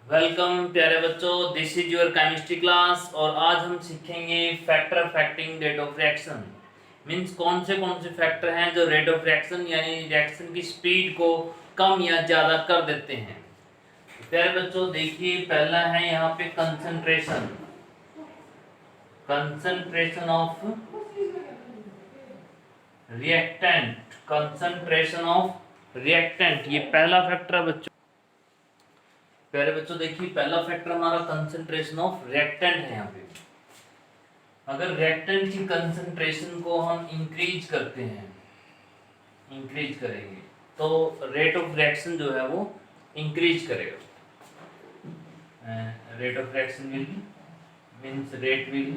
Welcome प्यारे बच्चों, this is your chemistry class. और आज हम सीखेंगे factor affecting rate of reaction. Means कौन से फैक्टर हैं जो रेट ऑफ रिएक्शन यानी रिएक्शन की स्पीड को कम या ज़्यादा कर देते हैं। प्यारे बच्चों देखिए, पहला है यहाँ पे concentration. Concentration of reactant, concentration of reactant, ये पहला फैक्टर है बच्चों। प्यारे बच्चों देखिए, पहला फैक्टर हमारा कंसंट्रेशन ऑफ रिएक्टेंट है। यहाँ पे अगर रिएक्टेंट की कंसंट्रेशन को हम इंक्रीज करते हैं, इंक्रीज करेंगे तो रेट ऑफ रिएक्शन जो है वो इंक्रीज करेगा। Rate of reaction will means rate will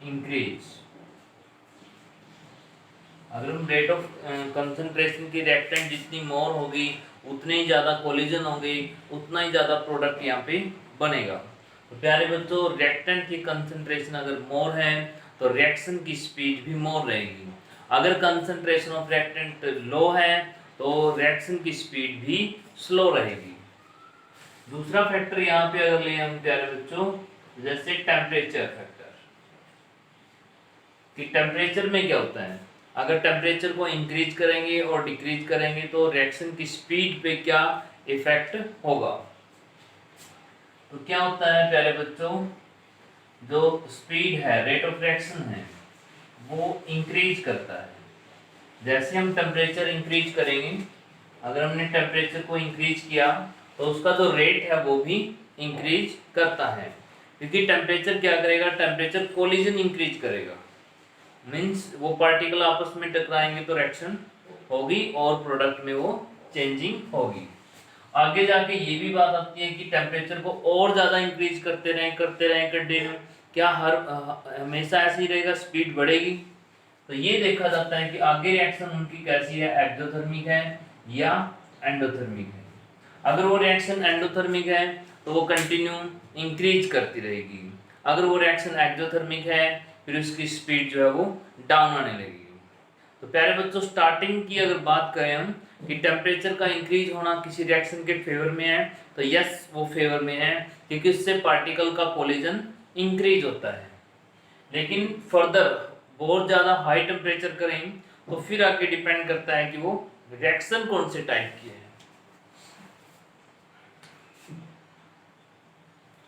increase. अगर हम रेट ऑफ कंसंट्रेशन की रिएक्टेंट जितनी मोर होगी उतने ही ज़्यादा कोलिजन होंगे, उतना ही ज़्यादा प्रोडक्ट यहाँ पे बनेगा। तो प्यारे बच्चों, रिएक्टेंट की कंसंट्रेशन अगर मोर है तो रिएक्शन की स्पीड भी मोर रहेगी। अगर कंसंट्रेशन ऑफ रिएक्टेंट लो है तो रिएक्शन की स्पीड भी स्लो रहेगी। दूसरा फैक्टर यहाँ पे अगर ले हम प्यारे बच्चों, जैसे टेम्परेचर फैक्टर, कि टेम्परेचर में क्या होता है, अगर टेम्परेचर को इंक्रीज करेंगे और डिक्रीज करेंगे तो रिएक्शन की स्पीड पे क्या इफेक्ट होगा। तो क्या होता है प्यारे बच्चों, जो स्पीड है, रेट ऑफ रिएक्शन है, वो इंक्रीज करता है। जैसे हम टेम्परेचर इंक्रीज करेंगे, अगर हमने टेम्परेचर को इंक्रीज किया तो उसका जो रेट है वो भी इंक्रीज करता है। क्योंकि टेम्परेचर क्या करेगा, टेम्परेचर कोलिजन इंक्रीज करेगा। मीन्स वो पार्टिकल आपस में टकराएंगे तो रिएक्शन होगी और प्रोडक्ट में वो चेंजिंग होगी। आगे जाके ये भी बात आती है कि टेम्परेचर को और ज़्यादा इंक्रीज करते रहें कंटिन्यू, क्या हमेशा ऐसे ही रहेगा, स्पीड बढ़ेगी। तो ये देखा जाता है कि आगे रिएक्शन उनकी कैसी है, एक्सोथर्मिक है या एंडोथर्मिक है। अगर वो रिएक्शन एंडोथर्मिक है तो वो कंटिन्यू इंक्रीज करती रहेगी। अगर वो रिएक्शन एक्सोथर्मिक है फिर उसकी स्पीड जो है वो डाउन आने लगेगी। तो प्यारे बच्चों, स्टार्टिंग की अगर बात करें हम कि टेम्परेचर का इंक्रीज होना किसी रिएक्शन के फेवर में है, तो यस वो फेवर में है, क्योंकि इससे पार्टिकल का कोलिजन इंक्रीज होता है। लेकिन फर्दर बहुत ज़्यादा हाई टेम्परेचर करें तो फिर आगे डिपेंड करता है कि वो रिएक्शन कौन से टाइप की है।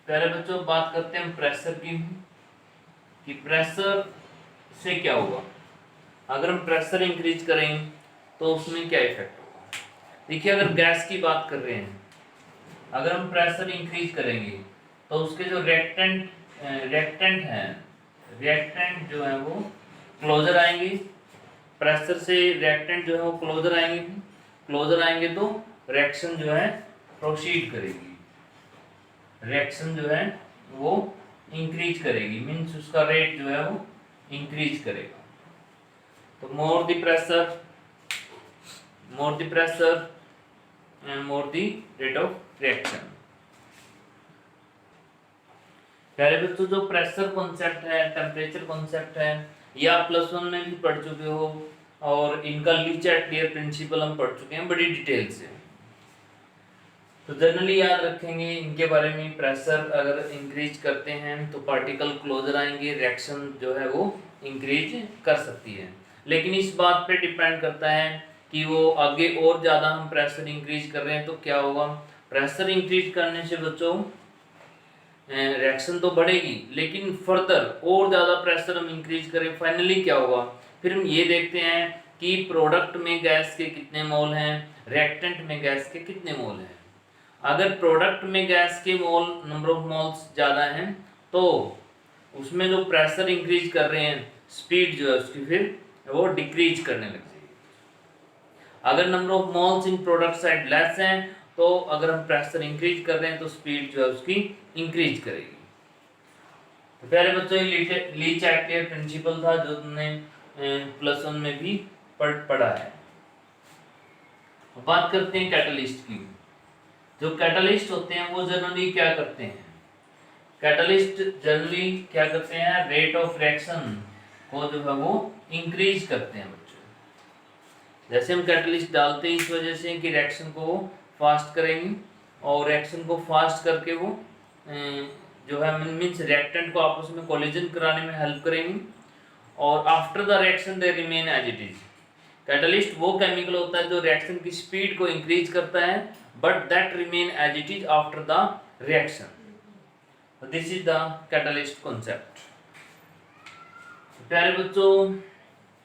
प्यारे बच्चों, बात करते हैं हम प्रेशर की, कि प्रेशर से क्या होगा। अगर हम प्रेशर इंक्रीज करें तो उसमें क्या इफेक्ट होगा। देखिए, अगर गैस की बात कर रहे हैं, अगर हम प्रेशर इंक्रीज करेंगे तो उसके जो रिएक्टेंट हैं, रिएक्टेंट जो है वो क्लोजर आएंगे। प्रेशर से रिएक्टेंट जो है वो क्लोजर आएंगे, क्लोजर आएंगे तो रिएक्शन जो है प्रोसीड करेगी, रिएक्शन जो है वो इंक्रीज करेगी। मीन्स उसका रेट जो है वो इंक्रीज करेगा। तो more the pressure and more the rate of reaction। प्यारे बच्चों, जो प्रेशर कॉन्सेप्ट है, टेम्परेचर कॉन्सेप्ट है, या +1 में भी पढ़ चुके हो और इनका ली-चैटलियर प्रिंसिपल हम पढ़ चुके हैं बड़ी डिटेल से। तो जनरली याद रखेंगे इनके बारे में। प्रेशर अगर इंक्रीज करते हैं तो पार्टिकल क्लोजर आएंगे, रिएक्शन जो है वो इंक्रीज कर सकती है। लेकिन इस बात पे डिपेंड करता है कि वो आगे और ज़्यादा हम प्रेशर इंक्रीज कर रहे हैं तो क्या होगा। प्रेशर इंक्रीज करने से बच्चों रिएक्शन तो बढ़ेगी, लेकिन फर्दर और ज़्यादा प्रेशर हम इंक्रीज करें, फाइनली क्या होगा, फिर हम ये देखते हैं कि प्रोडक्ट में गैस के कितने मोल हैं, रिएक्टेंट में गैस के कितने मोल हैं। अगर प्रोडक्ट में गैस के मोल, नंबर ऑफ मोल्स ज़्यादा हैं तो उसमें जो प्रेशर इंक्रीज कर रहे हैं, स्पीड जो है उसकी फिर वो डिक्रीज करने लग जाएगी। अगर number of moles in product side lace हैं तो अगर हम प्रेशर इंक्रीज कर रहे हैं तो स्पीड जो है उसकी इंक्रीज करेगी। तो प्यारे बच्चों, ये ली-चैटलियर प्रिंसिपल था जो तुमने +1 में भी पढ़ा है। बात करते हैं कैटलिस्ट की। जो कैटलिस्ट होते हैं वो जनरली क्या करते हैं, कैटलिस्ट जनरली क्या करते हैं, रेट ऑफ रिएक्शन को जो है वो इंक्रीज करते हैं बच्चों। जैसे हम कैटलिस्ट डालते हैं इस वजह से कि रिएक्शन को फास्ट करेंगे, और रिएक्शन को फास्ट करके वो जो है मीन्स रिएक्टेंट को आपस में कोलिजन कराने में हेल्प करेंगी। और after the reaction they remain as it is. Catalyst वो केमिकल होता है जो रिएक्शन की स्पीड को इंक्रीज करता है, but that remain as it is after the reaction. This is the catalyst concept. प्यारे बच्चों,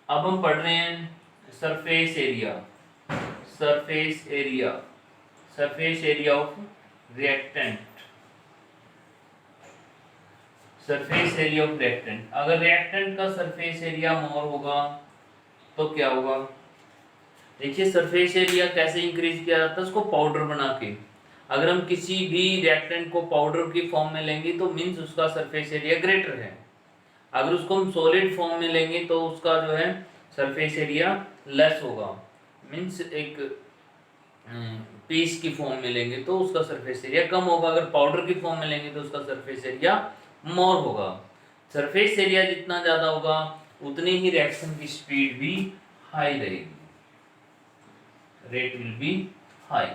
अब हम पढ़ रहे हैं surface area. Surface area, surface area of reactant. Surface area of reactant, अगर रिएक्टेंट का सरफेस एरिया मोर होगा तो क्या होगा? देखिए सरफेस एरिया कैसे इंक्रीज किया जाता है, उसको पाउडर बना के। अगर हम किसी भी रिएक्टेंट को पाउडर की फॉर्म में लेंगे तो मीन्स उसका सरफेस एरिया ग्रेटर है। अगर उसको हम सॉलिड फॉर्म में लेंगे तो उसका जो है सरफेस एरिया लेस होगा। मीन्स एक पीस की फॉर्म में लेंगे तो उसका सरफेस एरिया कम होगा, अगर पाउडर की फॉर्म में लेंगे तो उसका सरफेस एरिया मोर होगा। सरफेस एरिया जितना ज्यादा होगा उतनी ही रिएक्शन की स्पीड भी हाई रहेगी, रेट विल बी हाई।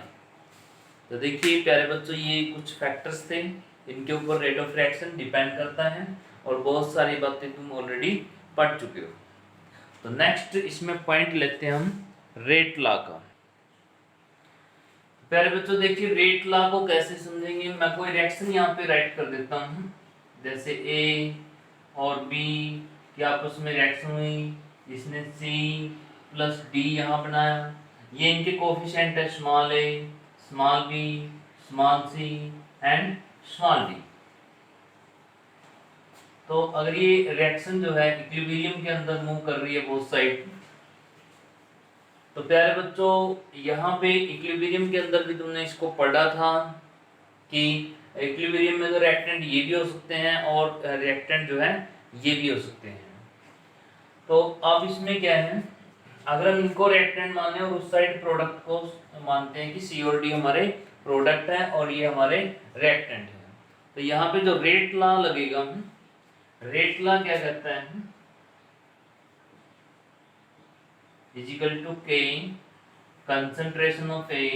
तो देखिए प्यारे बच्चों, ये कुछ फैक्टर्स थे, इनके ऊपर रेट ऑफ रिएक्शन डिपेंड करता है और बहुत सारी बातें तुम ऑलरेडी पढ़ चुके हो। तो नेक्स्ट इसमें पॉइंट लेते हैं हम रेट लॉ का। प्यारे बच्चों देखिए रेट लॉ को कैसे समझेंगे, मैं कोई रिएक्शन यहाँ पे राइट कर देता हूँ, जैसे ए और बी की आपस में रिएक्शन हुई, इसने सी प्लस डी यहाँ बनाया, ये इनके कोफिशिएंट है small A, small B, small C and small D. तो अगर ये रिएक्शन जो है इक्विलिब्रियम के अंदर मूव कर रही है बोथ साइड, तो प्यारे बच्चों यहाँ पे इक्विलिब्रियम के अंदर भी तुमने इसको पढ़ा था कि इक्विलिब्रियम में तो रिएक्टेंट ये भी हो सकते हैं और रिएक्टेंट जो है ये भी हो सकते हैं। तो अब इसमें क्या है, अगर हम इनको रिएक्टेंट माने और उस साइड प्रोडक्ट को मानते हैं कि सी और डी हमारे प्रोडक्ट है और ये हमारे रिएक्टेंट है, तो यहाँ पे जो रेट लॉ लगेगा, रेट लॉ क्या कहता है, is equal to K concentration of A,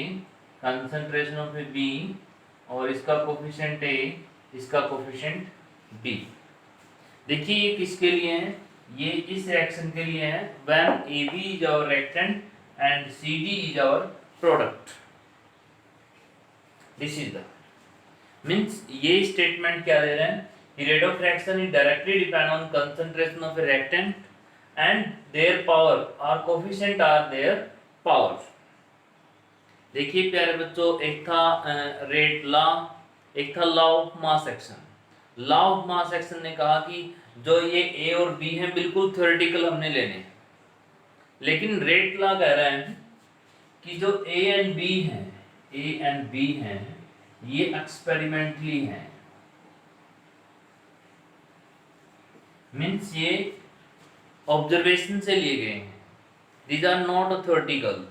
concentration of A B, और इसका कोफिशिएंट ए, इसका कोफिशिएंट बी। देखिए ये किसके लिए है, ये इस रिएक्शन के लिए है when AB is our reactant and CD is our product. This is the means ये स्टेटमेंट क्या दे रहे हैं कि rate of reaction is directly depend on concentration of A reactant and their power और कोफिशिएंट आर देयर पावर। देखिए प्यारे बच्चों, एक था रेट लॉ, एक था law of mass action. Law of mass action ने कहा कि जो ये ए और बी हैं बिल्कुल थ्योरेटिकल हमने लेने, लेकिन रेट लॉ कह रहा है कि जो ए एंड बी हैं, ए एंड बी हैं, ये एक्सपेरिमेंटली हैं। मीन्स ये ऑब्जर्वेशन से लिए गए हैं, these are not theoretical.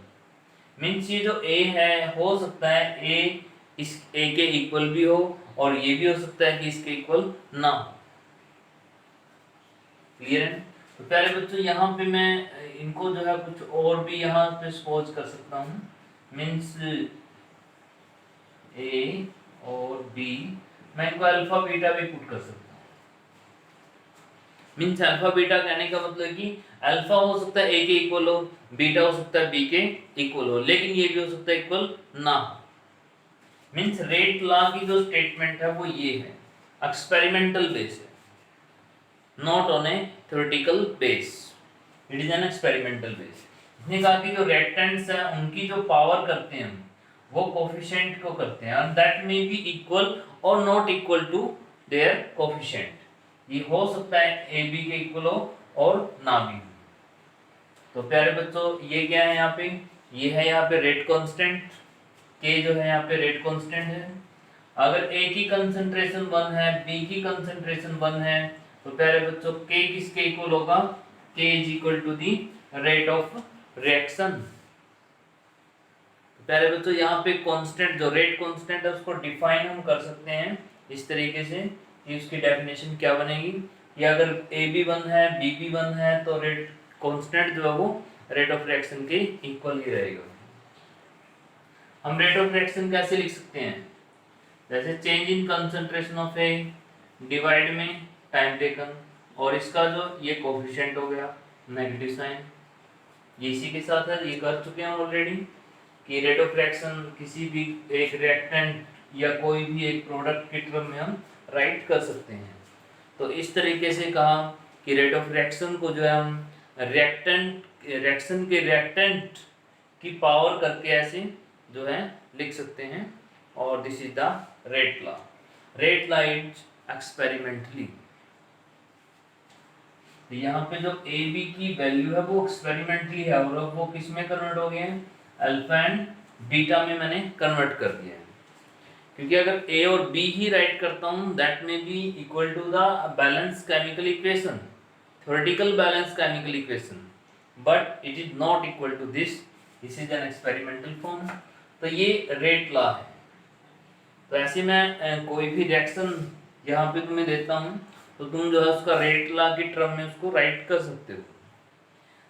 Means ये जो ए है हो सकता है ए इस ए के इक्वल भी हो और ये भी हो सकता है कि इसके इक्वल ना हो। क्लियर है? तो प्यारे बच्चों यहाँ पे मैं इनको जो है कुछ और भी यहाँ पे सपोज कर सकता हूँ, मीन्स ए और बी, मैं इनको अल्फा बीटा भी पुट कर सकता हूँ। मीन्स अल्फा बीटा कहने का मतलब कि अल्फा हो सकता है ए के इक्वल हो, बीटा हो सकता है बी के इक्वल हो, लेकिन ये भी हो सकता है इक्वल ना हो। मीन्स रेट लॉ की जो स्टेटमेंट है वो ये है, एक्सपेरिमेंटल बेस है, not on A theoretical base, it is an experimental base. इसने कहा कि जो रिएक्टेंट्स हैं उनकी जो पावर करते हैं वो कोफिशिएंट को करते हैं and that may be equal और not equal to their coefficient. ये हो सकता है ए बी के इक्वल हो और ना भी। तो प्यारे बच्चों ये क्या है यहाँ पे, ये है यहाँ पे रेट कांस्टेंट, के जो है यहाँ पे रेट कांस्टेंट है। अगर ए की कंसंट्रेशन 1 है, बी की कंसंट्रेशन 1 है, तो प्यारे बच्चों के किसके इक्वल होगा, K is equal to the rate of reaction. प्यारे बच्चों यहाँ पे कांस्टेंट जो रेट कांस्टेंट है उसको डिफाइन हम कर सकते हैं इस तरीके से कि उसकी डेफिनेशन क्या बनेगी कि अगर ए बी 1 है, बी बी 1 है, तो रेट कांस्टेंट जो है वो रेट ऑफ रिएक्शन के इक्वल ही रहेगा। हम रेट ऑफ रिएक्शन कैसे लिख सकते हैं, जैसे change in concentration of A divide में टाइम टेकन, और इसका जो ये कोफिशिएंट हो गया नेगेटिव साइन, ये इसी के साथ है, ये कर चुके हैं ऑलरेडी कि रेट ऑफ रिएक्शन किसी भी एक रिएक्टेंट या कोई भी एक प्रोडक्ट के टर्म में हम राइट कर सकते हैं। तो इस तरीके से कहा कि रेट ऑफ रिएक्शन को जो है हम रिएक्शन के रिएक्टेंट की पावर करके ऐसे जो है लिख सकते हैं, और this is the rate law. Rate law is experimentally, यहाँ पे जो ए बी की वैल्यू है वो एक्सपेरिमेंटली है, और अब वो किस में कन्वर्ट हो गए हैं, अल्फा एंड बीटा में मैंने कन्वर्ट कर दिया है। क्योंकि अगर ए और बी ही राइट करता हूँ that may be equal to the balance chemical equation, theoretical balance chemical equation, but it is not equal to this is an experimental form. तो ये रेट लॉ है। तो ऐसे मैं कोई भी रिएक्शन यहाँ पे तुम्हें देता हूँ तो तुम जो है उसका रेट लॉ की टर्म में उसको राइट कर सकते हो।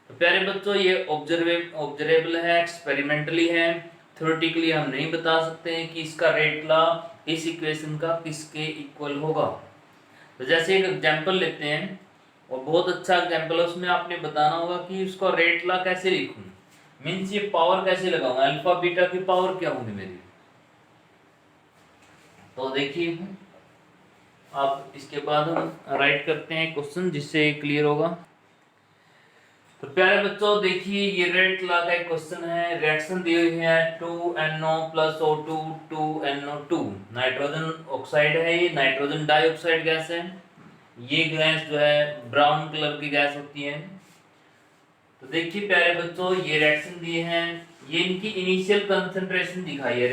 तो प्यारे बच्चों ये ऑब्जर्वेबल है, एक्सपेरिमेंटली है, थ्योरेटिकली हम नहीं बता सकते हैं कि इसका रेट लॉ इस इक्वेशन का किसके इक्वल होगा। तो जैसे एक एग्जांपल लेते हैं, और बहुत अच्छा एग्जांपल है, उसमें आपने बताना होगा कि उसका रेट लॉ कैसे लिखूं, मींस ये पावर कैसे लगाऊंगा, अल्फा बीटा की पावर क्या होगी मेरी। तो देखिए आप इसके बाद हम राइट करते हैं क्वेश्चन जिससे क्लियर होगा। तो प्यारे बच्चों देखिए ये रेट लॉ का एक क्वेश्चन है, रिएक्शन दी हुई है 2NO + O2 2NO2, nitrogen oxide है, ये नाइट्रोजन डाइऑक्साइड गैस है, ये गैस जो है ब्राउन कलर की गैस होती है। तो देखिए प्यारे बच्चों ये रिएक्शन दिए हैं, ये इनकी इनिशियल कंसंट्रेशन दिखाई है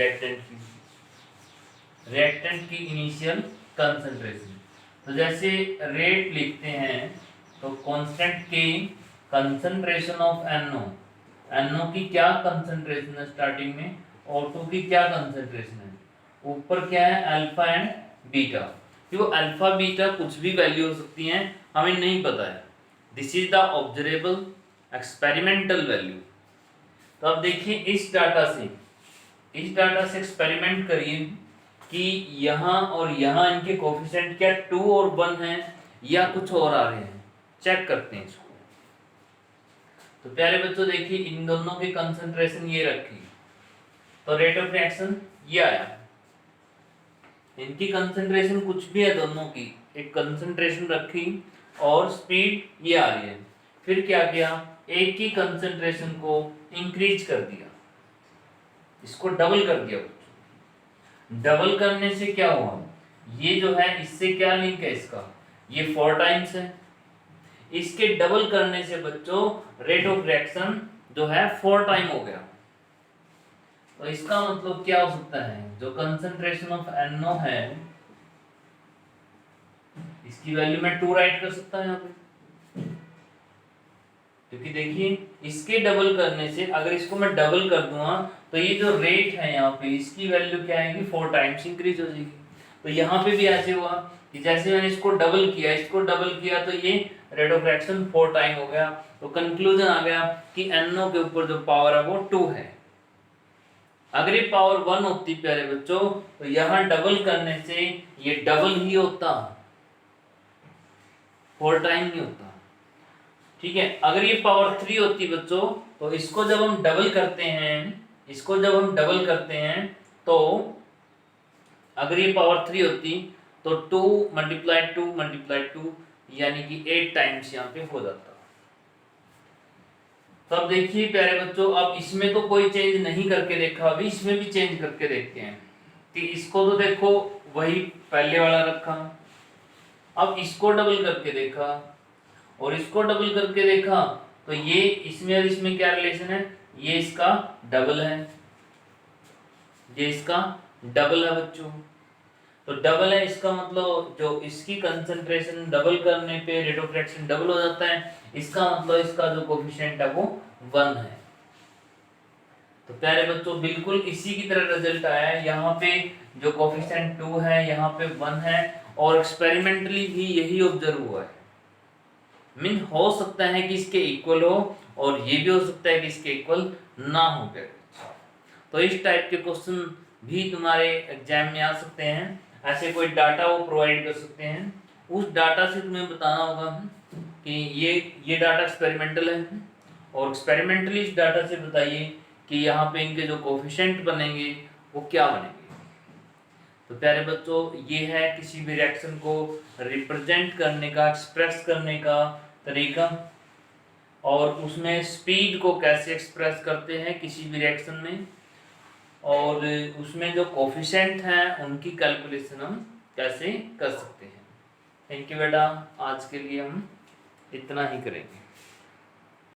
रिएक्टेंट की इनिशियल कंसंट्रेशन। तो जैसे रेट लिखते हैं तो कांस्टेंट के कंसंट्रेशन ऑफ NO की क्या कंसंट्रेशन है स्टार्टिंग में, O2 की क्या कंसंट्रेशन है, ऊपर क्या है अल्फा एंड बीटा। क्यों अल्फा बीटा कुछ भी वैल्यू हो सकती है, हमें नहीं पता है, this is the observable experimental value. तो अब देखिए इस डाटा से एक्सपेरिमेंट करिए कि यहाँ और यहाँ इनके कोफिशिएंट क्या 2 और 1 है या कुछ और आ रहे हैं, चेक करते हैं इसको। तो प्यारे बच्चों देखिए इन दोनों की कंसंट्रेशन ये रखी, तो रेट ऑफ रिएक्शन ये आया, इनकी कंसंट्रेशन कुछ भी है दोनों की, एक कंसंट्रेशन रखी और स्पीड ये आ रही है। फिर क्या किया, एक की कंसंट्रेशन को इंक्रीज कर दिया, इसको डबल कर दिया। डबल करने से क्या हुआ, ये जो है इससे क्या लिंक है इसका, ये 4 टाइम्स है, इसके डबल करने से बच्चों रेट ऑफ रिएक्शन जो है 4 टाइम हो गया। तो इसका मतलब क्या हो सकता है, जो कंसंट्रेशन ऑफ NO है इसकी वैल्यू मैं 2 राइट कर सकता हूं यहाँ पे, क्योंकि देखिए इसके डबल करने से अगर इसको मैं डबल कर दूंगा तो ये जो रेट है यहाँ पे इसकी वैल्यू क्या आएगी, 4 टाइम्स इंक्रीज हो जाएगी। तो यहाँ पे भी ऐसे हुआ कि जैसे मैंने इसको डबल किया तो ये रेट ऑफ रिएक्शन 4 टाइम हो गया। तो कंक्लूजन आ गया कि NO के ऊपर जो पावर है वो 2 है। अगर ये पावर 1 होती प्यारे बच्चों तो यहाँ डबल करने से ये डबल ही होता, 4 टाइम नहीं होता, ठीक है। अगर ये पावर 3 होती बच्चों तो इसको जब हम डबल करते हैं तो अगर ये पावर 3 होती तो 2 × 2 यानी कि 8 टाइम्स यहाँ पे हो जाता। तो अब देखिए प्यारे बच्चों, अब इसमें तो कोई चेंज नहीं करके देखा, अभी इसमें भी चेंज करके देखते हैं कि इसको तो देखो वही पहले वाला रखा, अब इसको डबल करके देखा और इसको डबल करके देखा तो ये इसमें और इसमें क्या रिलेशन है, ये इसका डबल है, ये इसका डबल है बच्चों। तो डबल है इसका मतलब जो इसकी कंसंट्रेशन डबल करने पे रेट ऑफ रिएक्शन डबल हो जाता है, इसका मतलब इसका जो कोफिशिएंट है वो 1 है। तो प्यारे बच्चों बिल्कुल इसी की तरह रिजल्ट आया है, यहाँ पे जो कोफिशिएंट 2 है यहाँ पे 1 है, और एक्सपेरिमेंटली भी यही ऑब्जर्व हुआ है। मीन हो सकता है कि इसके इक्वल हो और ये भी हो सकता है कि इसके इक्वल ना हो। तो इस टाइप के क्वेश्चन भी तुम्हारे एग्जाम में आ सकते हैं। ऐसे कोई डाटा वो प्रोवाइड कर सकते हैं, उस डाटा से तुम्हें बताना होगा कि ये डाटा एक्सपेरिमेंटल है, और एक्सपेरिमेंटली इस डाटा से बताइए कि यहाँ पे इनके जो कोफिशिएंट बनेंगे वो क्या बनेंगे। तो प्यारे बच्चों, ये है किसी भी रिएक्शन को रिप्रेजेंट करने का, एक्सप्रेस करने का तरीका, और उसमें स्पीड को कैसे एक्सप्रेस करते हैं किसी भी रिएक्शन में, और उसमें जो कोफिशिएंट हैं उनकी कैलकुलेशन हम कैसे कर सकते हैं। थैंक यू बेटा, आज के लिए हम इतना ही करेंगे।